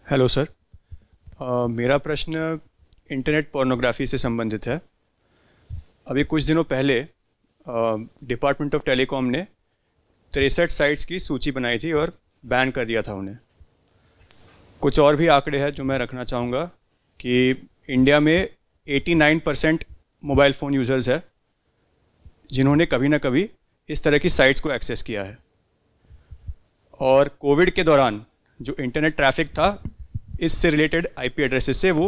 Hello sir. मेरा प्रश्न internet pornography से संबंधित है। अभी कुछ दिनों पहले डिपार्टमेंट ऑफ टेलीकॉम ने 63 साइट्स की सूची बनाई थी और बैन कर दिया था उन्हें। कुछ और भी आंकड़े हैं जो मैं रखना चाहूँगा कि इंडिया में 89% मोबाइल फ़ोन यूज़र्स है जिन्होंने कभी ना कभी इस तरह की साइट्स को एक्सेस किया है। और कोविड के दौरान जो इंटरनेट ट्रैफिक था इससे रिलेटेड आईपी एड्रेसेस से वो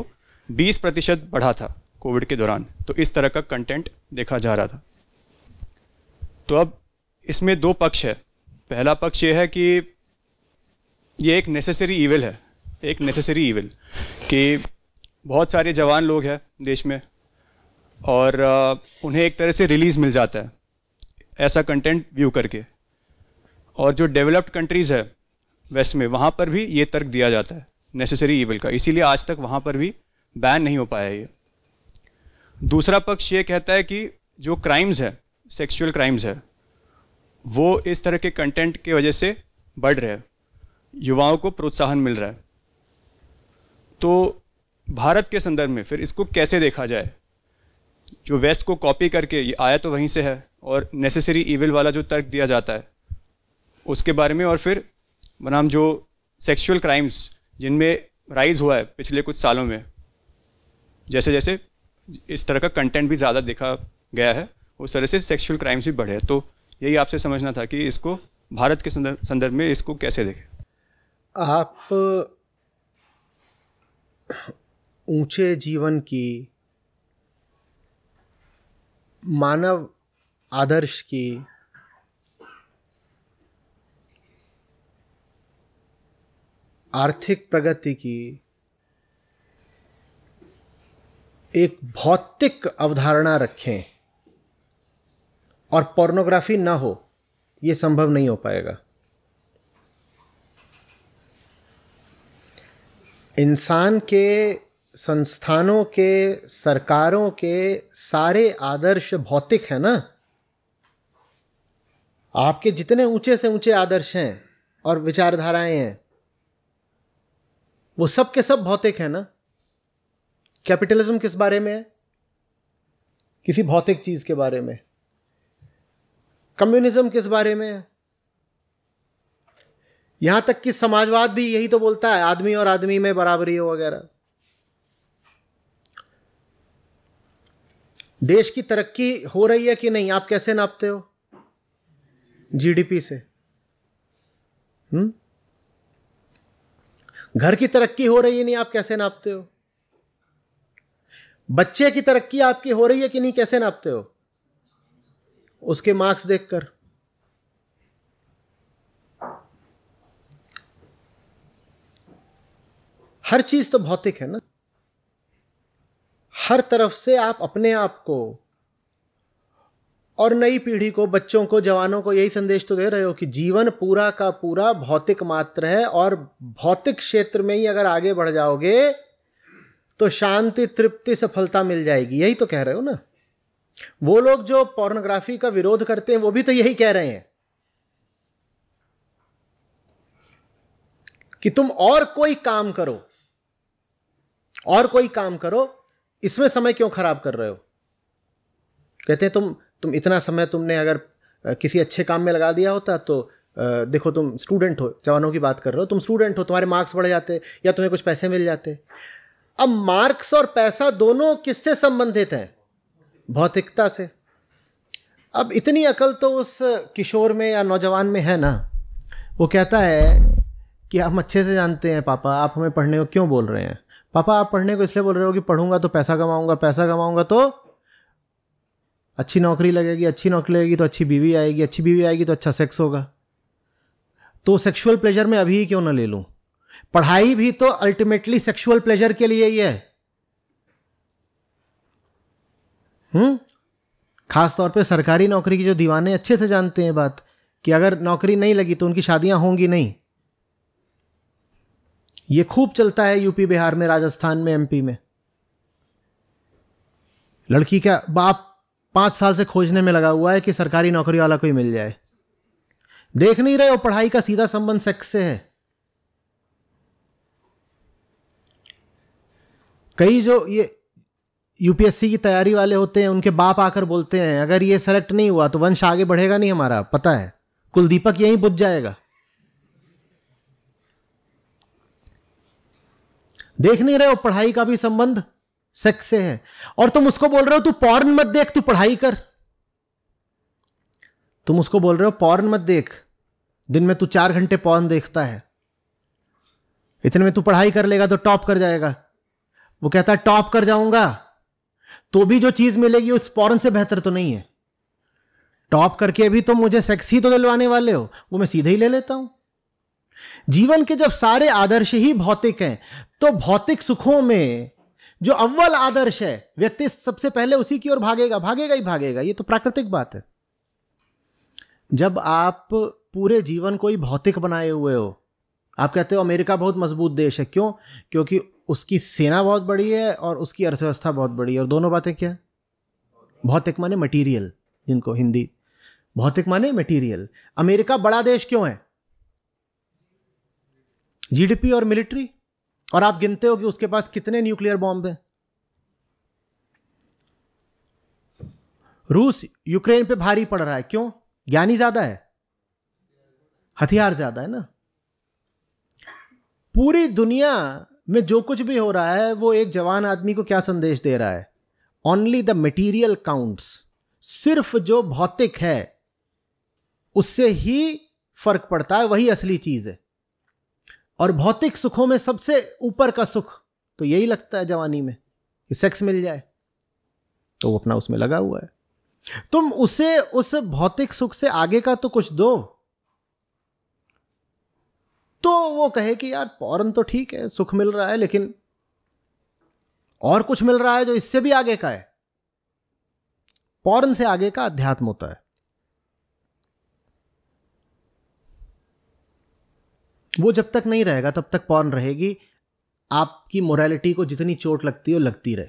20% बढ़ा था कोविड के दौरान। तो इस तरह का कंटेंट देखा जा रहा था। तो अब इसमें दो पक्ष है। पहला पक्ष ये है कि ये एक नेसेसरी ईविल है, एक नेसेसरी ईविल कि बहुत सारे जवान लोग हैं देश में और उन्हें एक तरह से रिलीज़ मिल जाता है ऐसा कंटेंट व्यू करके। और जो डेवलप्ड कंट्रीज़ है वेस्ट में, वहाँ पर भी ये तर्क दिया जाता है नेसेसरी ईविल का, इसीलिए आज तक वहाँ पर भी बैन नहीं हो पाया ये। दूसरा पक्ष ये कहता है कि जो क्राइम्स है, सेक्सुअल क्राइम्स है, वो इस तरह के कंटेंट की वजह से बढ़ रहे हैं, युवाओं को प्रोत्साहन मिल रहा है। तो भारत के संदर्भ में फिर इसको कैसे देखा जाए? जो वेस्ट को कॉपी करके ये आया तो वहीं से है, और नेसेसरी ईविल वाला जो तर्क दिया जाता है उसके बारे में, और फिर बनाम जो सेक्सुअल क्राइम्स जिनमें राइज हुआ है पिछले कुछ सालों में, जैसे जैसे इस तरह का कंटेंट भी ज़्यादा देखा गया है उस तरह से सेक्सुअल क्राइम्स भी बढ़े। तो यही आपसे समझना था कि इसको भारत के संदर्भ में इसको कैसे देखें। आप ऊंचे जीवन की, मानव आदर्श की, आर्थिक प्रगति की एक भौतिक अवधारणा रखें और पोर्नोग्राफी ना हो, यह संभव नहीं हो पाएगा। इंसान के, संस्थानों के, सरकारों के सारे आदर्श भौतिक है ना। आपके जितने ऊंचे से ऊंचे आदर्श हैं और विचारधाराएं हैं वो सब के सब भौतिक है ना। कैपिटलिज्म किस बारे में है? किसी भौतिक चीज के बारे में। कम्युनिज्म किस बारे में है? यहां तक कि समाजवाद भी यही तो बोलता है, आदमी और आदमी में बराबरी हो वगैरह। देश की तरक्की हो रही है कि नहीं, आप कैसे नापते हो? जीडीपी से। घर की तरक्की हो रही है नहीं, आप कैसे नापते हो? बच्चे की तरक्की आपकी हो रही है कि नहीं, कैसे नापते हो? उसके मार्क्स देखकर। हर चीज तो भौतिक है ना। हर तरफ से आप अपने आप को और नई पीढ़ी को, बच्चों को, जवानों को यही संदेश तो दे रहे हो कि जीवन पूरा का पूरा भौतिक मात्र है और भौतिक क्षेत्र में ही अगर आगे बढ़ जाओगे तो शांति, तृप्ति, सफलता मिल जाएगी। यही तो कह रहे हो ना। वो लोग जो पोर्नोग्राफी का विरोध करते हैं वो भी तो यही कह रहे हैं कि तुम और कोई काम करो, और कोई काम करो, इसमें समय क्यों खराब कर रहे हो? कहते हैं तुम इतना समय तुमने अगर किसी अच्छे काम में लगा दिया होता तो देखो, तुम स्टूडेंट हो, जवानों की बात कर रहे हो, तुम स्टूडेंट हो, तुम्हारे मार्क्स बढ़ जाते या तुम्हें कुछ पैसे मिल जाते। अब मार्क्स और पैसा दोनों किससे संबंधित हैं? भौतिकता से। अब इतनी अकल तो उस किशोर में या नौजवान में है ना, वो कहता है कि हम अच्छे से जानते हैं पापा, आप हमें पढ़ने को क्यों बोल रहे हैं? पापा आप पढ़ने को इसलिए बोल रहे हो कि पढ़ूंगा तो पैसा कमाऊंगा, पैसा कमाऊंगा तो अच्छी नौकरी लगेगी, अच्छी नौकरी लगेगी तो अच्छी बीवी आएगी, अच्छी बीवी आएगी तो अच्छा सेक्स होगा। तो सेक्सुअल प्लेजर में अभी ही क्यों ना ले लूं? पढ़ाई भी तो अल्टीमेटली सेक्सुअल प्लेजर के लिए ही है। खास तौर पे सरकारी नौकरी की जो दीवाने अच्छे से जानते हैं बात कि अगर नौकरी नहीं लगी तो उनकी शादियां होंगी नहीं। ये खूब चलता है यूपी, बिहार में, राजस्थान में, एमपी में। लड़की का बाप 5 साल से खोजने में लगा हुआ है कि सरकारी नौकरी वाला कोई मिल जाए। देख नहीं रहे हो पढ़ाई का सीधा संबंध सेक्स से है। कई जो ये यूपीएससी की तैयारी वाले होते हैं, उनके बाप आकर बोलते हैं अगर ये सेलेक्ट नहीं हुआ तो वंश आगे बढ़ेगा नहीं हमारा, पता है, कुलदीपक यहीं बुझ जाएगा। देख नहीं रहे हो पढ़ाई का भी संबंध सेक्स से है, और तुम उसको बोल रहे हो तू पॉर्न मत देख, तू पढ़ाई कर। तुम उसको बोल रहे हो पॉर्न मत देख, दिन में तू 4 घंटे पॉर्न देखता है, इतने में तू पढ़ाई कर लेगा तो टॉप कर जाएगा। वो कहता है टॉप कर जाऊंगा तो भी जो चीज मिलेगी उस पॉर्न से बेहतर तो नहीं है। टॉप करके भी तो मुझे सेक्स ही तो दिलवाने वाले हो, वो मैं सीधे ही ले लेता हूं। जीवन के जब सारे आदर्श ही भौतिक हैं, तो भौतिक सुखों में जो अव्वल आदर्श है, व्यक्ति सबसे पहले उसी की ओर भागेगा, भागेगा ही भागेगा। ये तो प्राकृतिक बात है। जब आप पूरे जीवन को ही भौतिक बनाए हुए हो, आप कहते हो अमेरिका बहुत मजबूत देश है, क्यों? क्योंकि उसकी सेना बहुत बड़ी है और उसकी अर्थव्यवस्था बहुत बड़ी है। और दोनों बातें क्या? भौतिक माने मटीरियल, जिनको हिंदी भौतिक माने मटीरियल। अमेरिका बड़ा देश क्यों है? जीडीपी और मिलिट्री। और आप गिनते हो कि उसके पास कितने न्यूक्लियर बॉम्ब हैं। रूस यूक्रेन पे भारी पड़ रहा है, क्यों? ज्ञानी ज्यादा है, हथियार ज्यादा है ना। पूरी दुनिया में जो कुछ भी हो रहा है वो एक जवान आदमी को क्या संदेश दे रहा है? Only the material counts. सिर्फ जो भौतिक है उससे ही फर्क पड़ता है, वही असली चीज है। और भौतिक सुखों में सबसे ऊपर का सुख तो यही लगता है जवानी में कि सेक्स मिल जाए, तो वो अपना उसमें लगा हुआ है। तुम उसे उस भौतिक सुख से आगे का तो कुछ दो, तो वो कहे कि यार पॉर्न तो ठीक है, सुख मिल रहा है, लेकिन और कुछ मिल रहा है जो इससे भी आगे का है। पॉर्न से आगे का अध्यात्म होता है। वो जब तक नहीं रहेगा तब तक पॉर्न रहेगी। आपकी मोरालिटी को जितनी चोट लगती है लगती रहे।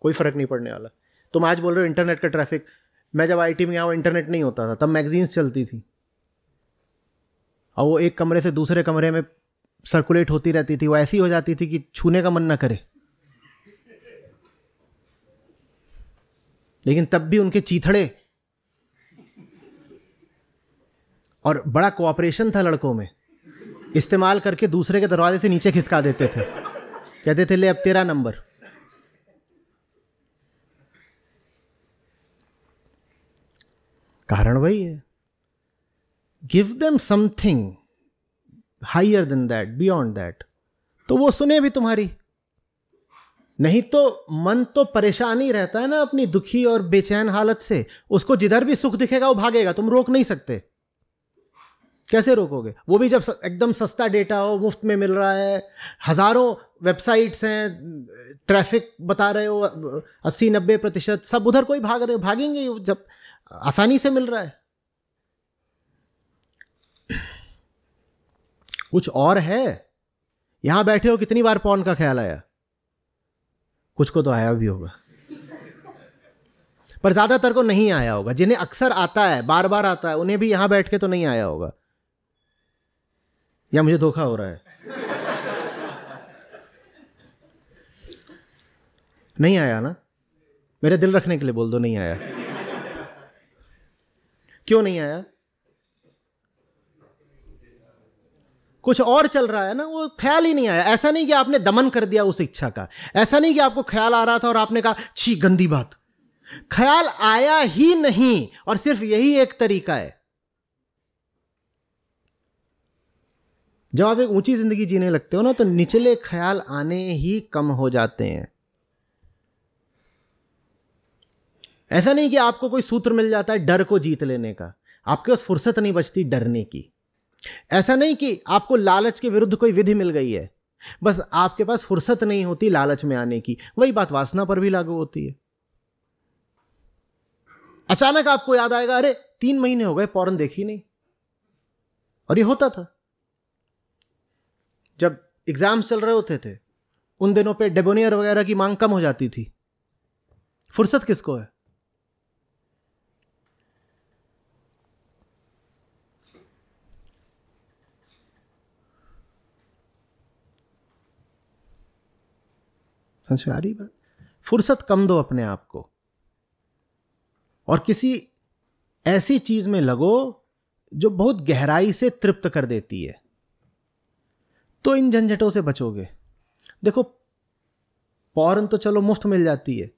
कोई फर्क नहीं पड़ने वाला। तुम आज बोल रहे हो इंटरनेट का ट्रैफिक। मैं जब आईटी में आया इंटरनेट नहीं होता था, तब मैगजीन्स चलती थी और वो एक कमरे से दूसरे कमरे में सर्कुलेट होती रहती थी। वो ऐसी हो जाती थी कि छूने का मन ना करे, लेकिन तब भी उनके चीथड़े और बड़ा कोऑपरेशन था लड़कों में, इस्तेमाल करके दूसरे के दरवाजे से नीचे खिसका देते थे। कहते थे ले अब तेरा नंबर। कारण वही है, give them something higher than that, beyond that, तो वो सुने भी तुम्हारी। नहीं तो मन तो परेशान ही रहता है ना अपनी दुखी और बेचैन हालत से। उसको जिधर भी सुख दिखेगा वो भागेगा, तुम रोक नहीं सकते। कैसे रोकोगे? वो भी जब एकदम सस्ता डेटा हो, मुफ्त में मिल रहा है, हजारों वेबसाइट्स हैं, ट्रैफिक बता रहे हो 80-90%, सब उधर कोई भाग रहे हो, भागेंगे जब आसानी से मिल रहा है। कुछ और है। यहां बैठे हो, कितनी बार पॉर्न का ख्याल आया? कुछ को तो आया भी होगा, पर ज्यादातर को नहीं आया होगा। जिन्हें अक्सर आता है, बार बार आता है, उन्हें भी यहां बैठ के तो नहीं आया होगा। या मुझे धोखा हो रहा है? नहीं आया ना? मेरे दिल रखने के लिए बोल दो नहीं आया। क्यों नहीं आया? कुछ और चल रहा है ना, वो ख्याल ही नहीं आया। ऐसा नहीं कि आपने दमन कर दिया उस इच्छा का, ऐसा नहीं कि आपको ख्याल आ रहा था और आपने कहा छी गंदी बात। ख्याल आया ही नहीं, और सिर्फ यही एक तरीका है। जब आप एक ऊंची जिंदगी जीने लगते हो ना, तो निचले ख्याल आने ही कम हो जाते हैं। ऐसा नहीं कि आपको कोई सूत्र मिल जाता है डर को जीत लेने का, आपके पास फुर्सत नहीं बचती डरने की। ऐसा नहीं कि आपको लालच के विरुद्ध कोई विधि मिल गई है, बस आपके पास फुर्सत नहीं होती लालच में आने की। वही बात वासना पर भी लागू होती है। अचानक आपको याद आएगा, अरे 3 महीने हो गए पॉर्न देखी नहीं। और ये होता था जब एग्जाम्स चल रहे होते थे, उन दिनों पे डेबोनियर वगैरह की मांग कम हो जाती थी। फुर्सत किसको है? समझ में आ रही बात? फुर्सत कम दो अपने आप को और किसी ऐसी चीज में लगो जो बहुत गहराई से तृप्त कर देती है, तो इन झंझटों से बचोगे। देखो पॉर्न तो चलो मुफ्त मिल जाती है,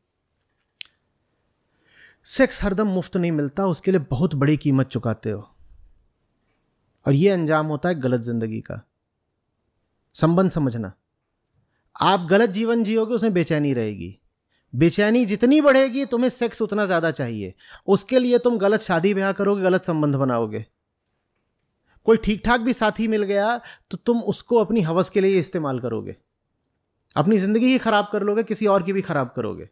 सेक्स हरदम मुफ्त नहीं मिलता, उसके लिए बहुत बड़ी कीमत चुकाते हो और यह अंजाम होता है गलत जिंदगी का। संबंध समझना, आप गलत जीवन जियोगे उसमें बेचैनी रहेगी, बेचैनी जितनी बढ़ेगी तुम्हें सेक्स उतना ज्यादा चाहिए, उसके लिए तुम गलत शादी ब्याह करोगे, गलत संबंध बनाओगे। कोई ठीक ठाक भी साथी मिल गया तो तुम उसको अपनी हवस के लिए इस्तेमाल करोगे, अपनी जिंदगी ही खराब कर लोगे, किसी और की भी खराब करोगे।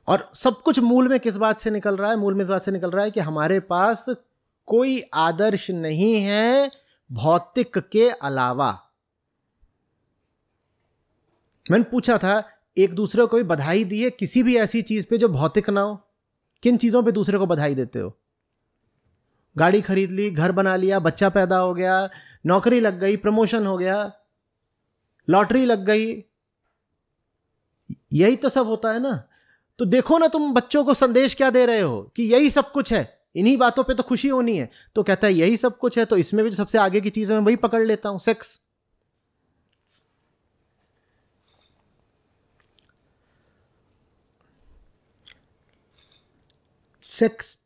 और सब कुछ मूल में किस बात से निकल रहा है? मूल में इस बात से निकल रहा है कि हमारे पास कोई आदर्श नहीं है भौतिक के अलावा। मैंने पूछा था एक दूसरे को कोई बधाई दी है किसी भी ऐसी चीज पे जो भौतिक ना हो? किन चीजों पे दूसरे को बधाई देते हो? गाड़ी खरीद ली, घर बना लिया, बच्चा पैदा हो गया, नौकरी लग गई, प्रमोशन हो गया, लॉटरी लग गई, यही तो सब होता है ना। तो देखो ना तुम बच्चों को संदेश क्या दे रहे हो कि यही सब कुछ है, इन्हीं बातों पे तो खुशी होनी है। तो कहता है यही सब कुछ है, तो इसमें भी सबसे आगे की चीज मैं वही पकड़ लेता हूं, सेक्स। सेक्स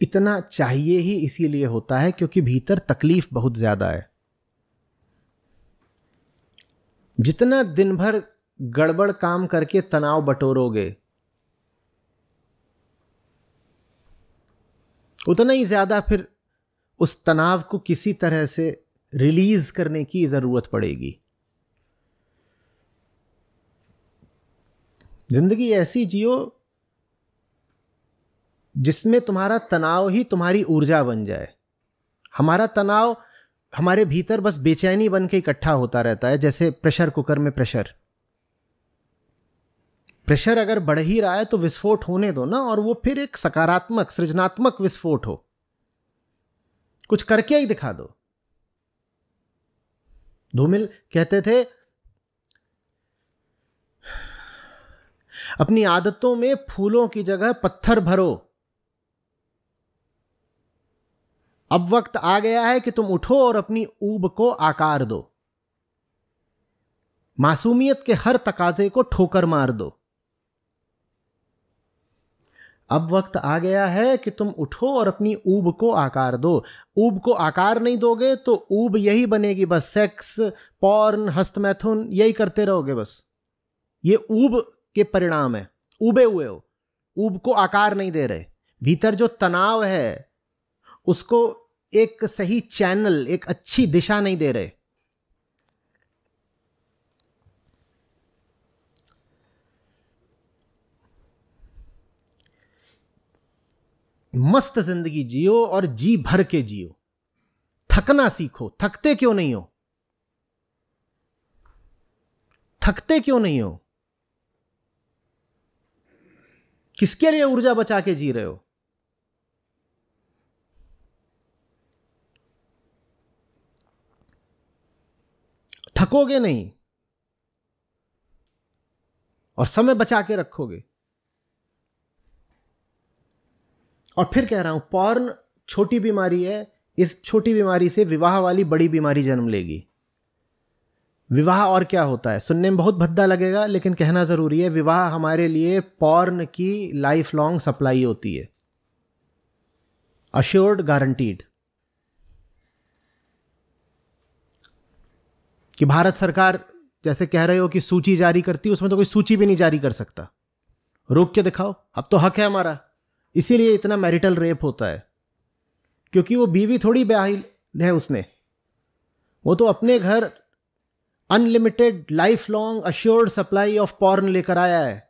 इतना चाहिए ही इसीलिए होता है क्योंकि भीतर तकलीफ बहुत ज्यादा है। जितना दिन भर गड़बड़ काम करके तनाव बटोरोगे उतना ही ज्यादा फिर उस तनाव को किसी तरह से रिलीज करने की जरूरत पड़ेगी। जिंदगी ऐसी जियो जिसमें तुम्हारा तनाव ही तुम्हारी ऊर्जा बन जाए। हमारा तनाव हमारे भीतर बस बेचैनी बन के इकट्ठा होता रहता है, जैसे प्रेशर कुकर में प्रेशर अगर बढ़ ही रहा है तो विस्फोट होने दो ना, और वो फिर एक सकारात्मक सृजनात्मक विस्फोट हो, कुछ करके ही दिखा दो। धूमिल कहते थे अपनी आदतों में फूलों की जगह पत्थर भरो। अब वक्त आ गया है कि तुम उठो और अपनी ऊब को आकार दो, मासूमियत के हर तकाजे को ठोकर मार दो। अब वक्त आ गया है कि तुम उठो और अपनी ऊब को आकार दो। ऊब को आकार नहीं दोगे तो ऊब यही बनेगी, बस सेक्स, पॉर्न, हस्तमैथुन, यही करते रहोगे बस। ये ऊब के परिणाम है, ऊबे हुए हो, ऊब को आकार नहीं दे रहे। भीतर जो तनाव है उसको एक सही चैनल, एक अच्छी दिशा नहीं दे रहे। मस्त जिंदगी जियो और जी भर के जियो। थकना सीखो। थकते क्यों नहीं हो? थकते क्यों नहीं हो? किसके लिए ऊर्जा बचा के जी रहे हो? थकोगे नहीं और समय बचा के रखोगे। और फिर कह रहा हूं, पॉर्न छोटी बीमारी है, इस छोटी बीमारी से विवाह वाली बड़ी बीमारी जन्म लेगी। विवाह और क्या होता है? सुनने में बहुत भद्दा लगेगा लेकिन कहना जरूरी है। विवाह हमारे लिए पॉर्न की लाइफ लॉन्ग सप्लाई होती है, अश्योर्ड, गारंटीड। कि भारत सरकार जैसे कह रहे हो कि सूची जारी करती है, उसमें तो कोई सूची भी नहीं जारी कर सकता। रोक के दिखाओ, अब तो हक है हमारा। इसीलिए इतना मैरिटल रेप होता है, क्योंकि वो बीवी थोड़ी ब्याही है उसने, वो तो अपने घर unlimited life long assured supply of porn लेकर आया है।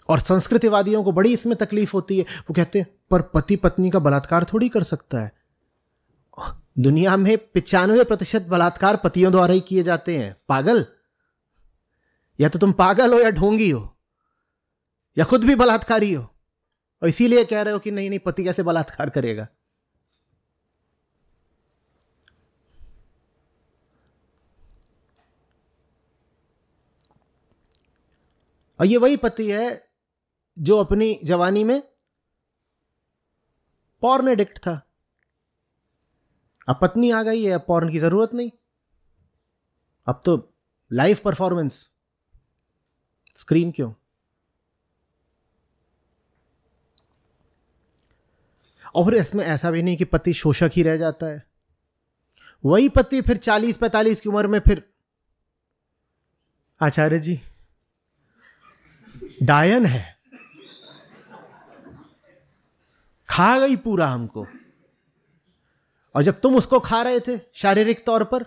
और संस्कृतिवादियों को बड़ी इसमें तकलीफ होती है। वो कहते हैं पर पति पत्नी का बलात्कार थोड़ी कर सकता है। दुनिया में 95% बलात्कार पतियों द्वारा ही किए जाते हैं। पागल, या तो तुम पागल हो या ढोंगी हो या खुद भी बलात्कारी हो, और इसीलिए कह रहे हो कि नहीं नहीं पति कैसे बलात्कार करेगा। और ये वही पति है जो अपनी जवानी में पॉर्न एडिक्ट था। अब पत्नी आ गई है, अब पॉर्न की जरूरत नहीं, अब तो लाइव परफॉर्मेंस, स्क्रीन क्यों। और फिर इसमें ऐसा भी नहीं कि पति शोषक ही रह जाता है, वही पति फिर 40-45 की उम्र में फिर आचार्य जी डायन है, खा गई पूरा हमको। और जब तुम उसको खा रहे थे शारीरिक तौर पर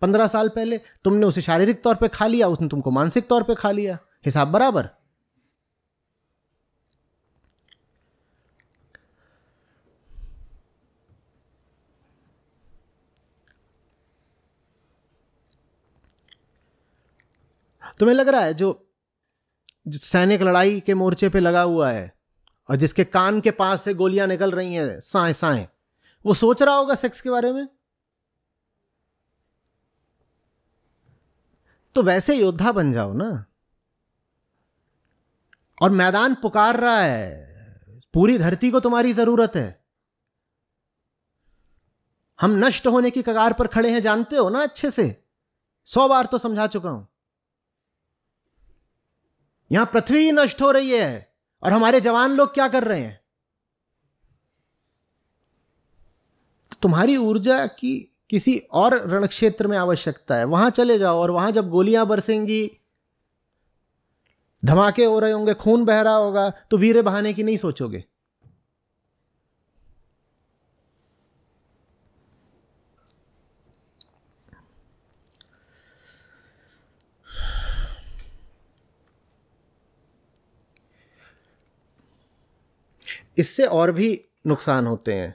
15 साल पहले, तुमने उसे शारीरिक तौर पे खा लिया, उसने तुमको मानसिक तौर पे खा लिया, हिसाब बराबर। तुम्हें लग रहा है जो सैनिक लड़ाई के मोर्चे पे लगा हुआ है और जिसके कान के पास से गोलियां निकल रही हैं साए साए, वो सोच रहा होगा सेक्स के बारे में? तो वैसे योद्धा बन जाओ ना। और मैदान पुकार रहा है, पूरी धरती को तुम्हारी जरूरत है। हम नष्ट होने की कगार पर खड़े हैं, जानते हो ना अच्छे से, 100 बार तो समझा चुका हूं। यहां पृथ्वी नष्ट हो रही है और हमारे जवान लोग क्या कर रहे हैं? तो तुम्हारी ऊर्जा की किसी और रण क्षेत्र में आवश्यकता है, वहां चले जाओ। और वहां जब गोलियां बरसेंगी, धमाके हो रहे होंगे, खून बह रहा होगा, तो वीरे बहाने की नहीं सोचोगे। इससे और भी नुकसान होते हैं।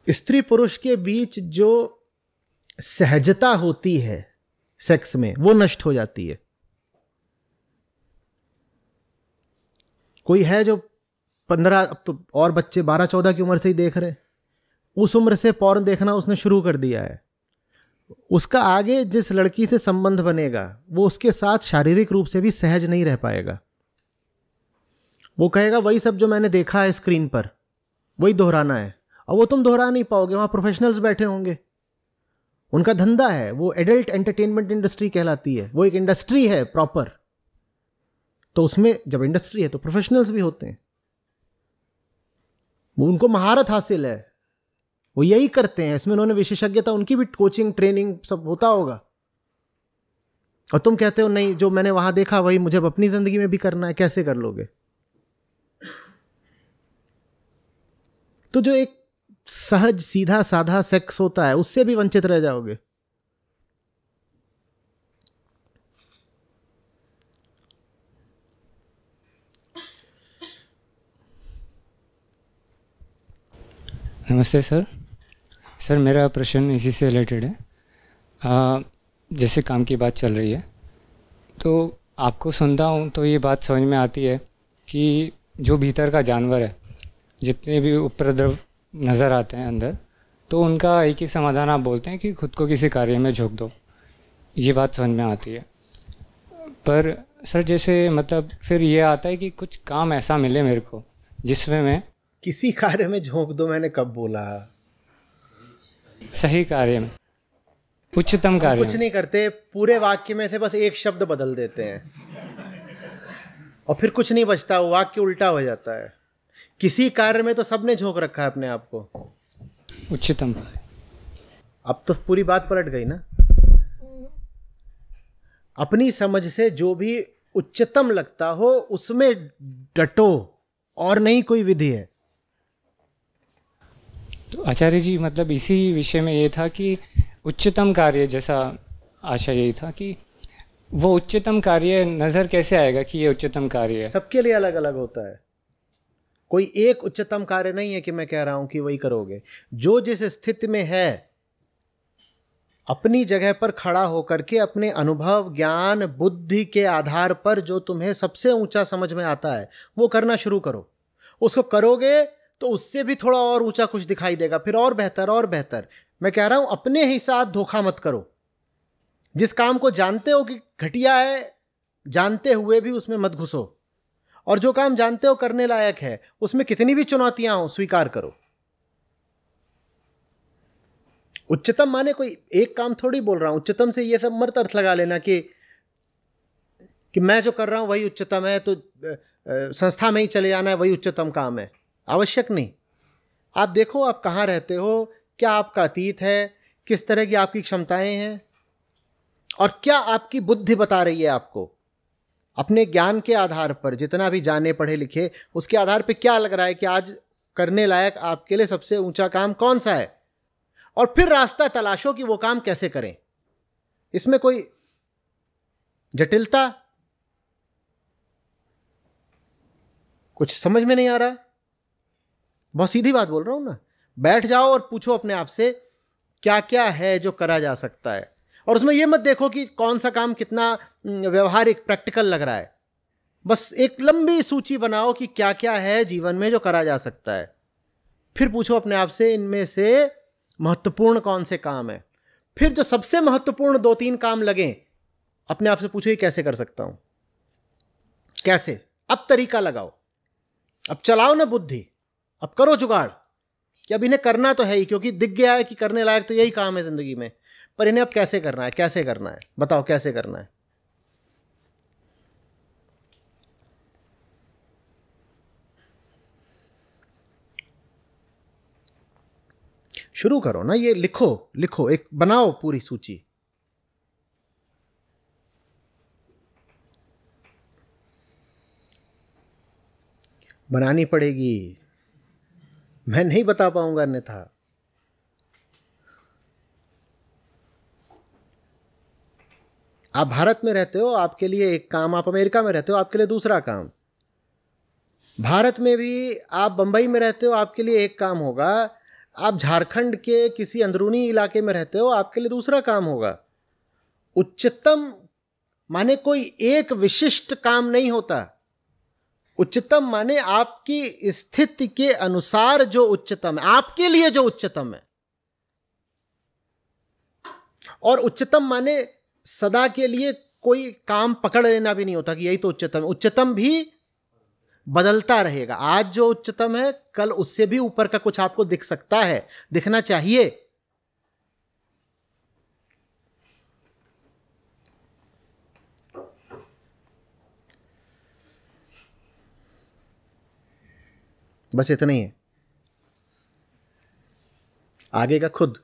स्त्री पुरुष के बीच जो सहजता होती है सेक्स में, वो नष्ट हो जाती है। कोई है जो 15, अब तो और बच्चे 12-14 की उम्र से ही देख रहे, उस उम्र से पॉर्न देखना उसने शुरू कर दिया है। उसका आगे जिस लड़की से संबंध बनेगा, वो उसके साथ शारीरिक रूप से भी सहज नहीं रह पाएगा। वो कहेगा वही सब जो मैंने देखा है स्क्रीन पर, वही दोहराना है। और वो तुम दोहरा नहीं पाओगे, वहां प्रोफेशनल्स बैठे होंगे, उनका धंधा है, वो एडल्ट एंटरटेनमेंट इंडस्ट्री कहलाती है, वो एक इंडस्ट्री है प्रॉपर। तो उसमें जब इंडस्ट्री है तो प्रोफेशनल्स भी होते हैं, वो उनको महारत हासिल है, वो यही करते हैं, इसमें उन्होंने विशेषज्ञता, उनकी भी कोचिंग ट्रेनिंग सब होता होगा। और तुम कहते हो नहीं, जो मैंने वहां देखा वही मुझे अपनी जिंदगी में भी करना है। कैसे कर लोगे? तो जो एक सहज सीधा साधा सेक्स होता है, उससे भी वंचित रह जाओगे। नमस्ते सर। सर मेरा प्रश्न इसी से रिलेटेड है। जैसे काम की बात चल रही है, तो आपको सुनता हूँ तो ये बात समझ में आती है कि जो भीतर का जानवर है, जितने भी उपद्रव नज़र आते हैं अंदर, तो उनका एक ही समाधान आप बोलते हैं कि खुद को किसी कार्य में झोंक दो। ये बात समझ में आती है। पर सर जैसे मतलब फिर ये आता है कि कुछ काम ऐसा मिले मेरे को जिसमें मैं किसी कार्य में झोंक दो, मैंने कब बोला? सही कार्य में, उच्चतम कार्य कुछ नहीं करते, पूरे वाक्य में से बस एक शब्द बदल देते हैं और फिर कुछ नहीं बचता, वाक्य उल्टा हो जाता है। किसी कार्य में तो सबने झोंक रखा है अपने आप को, उच्चतम कार्य। अब तो पूरी बात पलट गई ना। अपनी समझ से जो भी उच्चतम लगता हो उसमें डटो, और नहीं कोई विधि है। तो आचार्य जी मतलब इसी विषय में ये था कि उच्चतम कार्य, जैसा आशा यही था कि वो उच्चतम कार्य नज़र कैसे आएगा कि ये उच्चतम कार्य है? सबके लिए अलग अलग होता है, कोई एक उच्चतम कार्य नहीं है कि मैं कह रहा हूं कि वही करोगे। जो जिस स्थिति में है अपनी जगह पर खड़ा होकर के अपने अनुभव, ज्ञान, बुद्धि के आधार पर जो तुम्हें सबसे ऊंचा समझ में आता है वो करना शुरू करो। उसको करोगे तो उससे भी थोड़ा और ऊंचा कुछ दिखाई देगा, फिर और बेहतर और बेहतर। मैं कह रहा हूं अपने ही साथ धोखा मत करो। जिस काम को जानते हो कि घटिया है, जानते हुए भी उसमें मत घुसो, और जो काम जानते हो करने लायक है उसमें कितनी भी चुनौतियां हो स्वीकार करो। उच्चतम माने कोई एक काम थोड़ी बोल रहा हूं, उच्चतम से ये सब मत अर्थ लगा लेना कि मैं जो कर रहा हूं वही उच्चतम है, तो संस्था में ही चले जाना है वही उच्चतम काम है। आवश्यक नहीं। आप देखो आप कहाँ रहते हो, क्या आपका अतीत है, किस तरह की आपकी क्षमताएं हैं, और क्या आपकी बुद्धि बता रही है आपको। अपने ज्ञान के आधार पर, जितना भी जाने पढ़े लिखे, उसके आधार पर क्या लग रहा है कि आज करने लायक आपके लिए सबसे ऊंचा काम कौन सा है, और फिर रास्ता तलाशो कि वो काम कैसे करें। इसमें कोई जटिलता कुछ समझ में नहीं आ रहा। बहुत सीधी बात बोल रहा हूं ना। बैठ जाओ और पूछो अपने आप से क्या क्या है जो करा जा सकता है, और उसमें यह मत देखो कि कौन सा काम कितना व्यवहारिक प्रैक्टिकल लग रहा है। बस एक लंबी सूची बनाओ कि क्या क्या है जीवन में जो करा जा सकता है। फिर पूछो अपने आप से इनमें से महत्वपूर्ण कौन से काम है। फिर जो सबसे महत्वपूर्ण 2-3 काम लगे, अपने आप से पूछो ये कैसे कर सकता हूं, कैसे। अब तरीका लगाओ, अब चलाओ ना बुद्धि, अब करो जुगाड़ कि अब इन्हें करना तो है ही, क्योंकि दिख गया है कि करने लायक तो यही काम है जिंदगी में, पर इन्हें अब कैसे करना है, कैसे करना है, बताओ कैसे करना है। शुरू करो ना, ये लिखो लिखो, एक बनाओ पूरी सूची। बनानी पड़ेगी, मैं नहीं बता पाऊंगा अन्यथा। आप भारत में रहते हो, आपके लिए एक काम, आप अमेरिका में रहते हो, आपके लिए दूसरा काम। भारत में भी आप बंबई में रहते हो, आपके लिए एक काम होगा। आप झारखंड के किसी अंदरूनी इलाके में रहते हो, आपके लिए दूसरा काम होगा। उच्चतम माने कोई एक विशिष्ट काम नहीं होता। उच्चतम माने आपकी स्थिति के अनुसार जो उच्चतम है, आपके लिए जो उच्चतम है। और उच्चतम माने सदा के लिए कोई काम पकड़ लेना भी नहीं होता कि यही तो उच्चतम है। उच्चतम भी बदलता रहेगा। आज जो उच्चतम है कल उससे भी ऊपर का कुछ आपको दिख सकता है, दिखना चाहिए। बस इतना ही है, आगे का खुद।